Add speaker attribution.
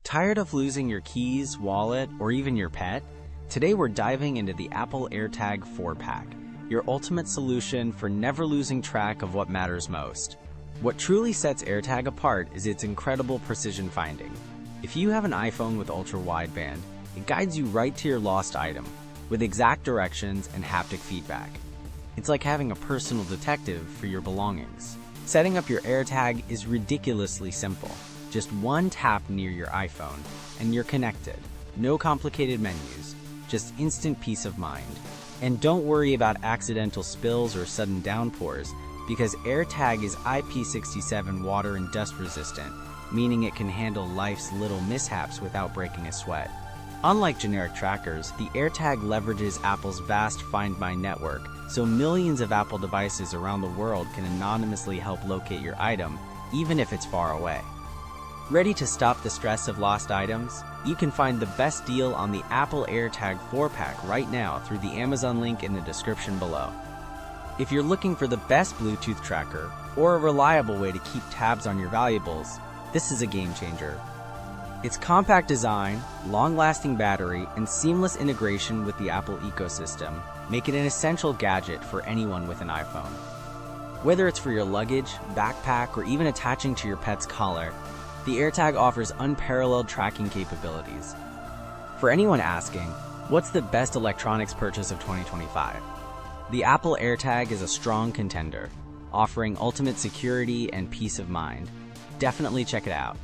Speaker 1: Tired of losing your keys, wallet, or even your pet? Today we're diving into the Apple AirTag 4-pack, your ultimate solution for never losing track of what matters most. What truly sets AirTag apart is its incredible precision finding. If you have an iPhone with Ultra Wideband, it guides you right to your lost item, with exact directions and haptic feedback. It's like having a personal detective for your belongings. Setting up your AirTag is ridiculously simple. Just one tap near your iPhone, and you're connected. No complicated menus, just instant peace of mind. And don't worry about accidental spills or sudden downpours, because AirTag is IP67 water and dust resistant, meaning it can handle life's little mishaps without breaking a sweat. Unlike generic trackers, the AirTag leverages Apple's vast Find My network, so millions of Apple devices around the world can anonymously help locate your item, even if it's far away. Ready to stop the stress of lost items? You can find the best deal on the Apple AirTag 4-pack right now through the Amazon link in the description below. If you're looking for the best Bluetooth tracker or a reliable way to keep tabs on your valuables, this is a game changer. Its compact design, long-lasting battery, and seamless integration with the Apple ecosystem make it an essential gadget for anyone with an iPhone. Whether it's for your luggage, backpack, or even attaching to your pet's collar, the AirTag offers unparalleled tracking capabilities. For anyone asking, what's the best electronics purchase of 2025? The Apple AirTag is a strong contender, offering ultimate security and peace of mind. Definitely check it out.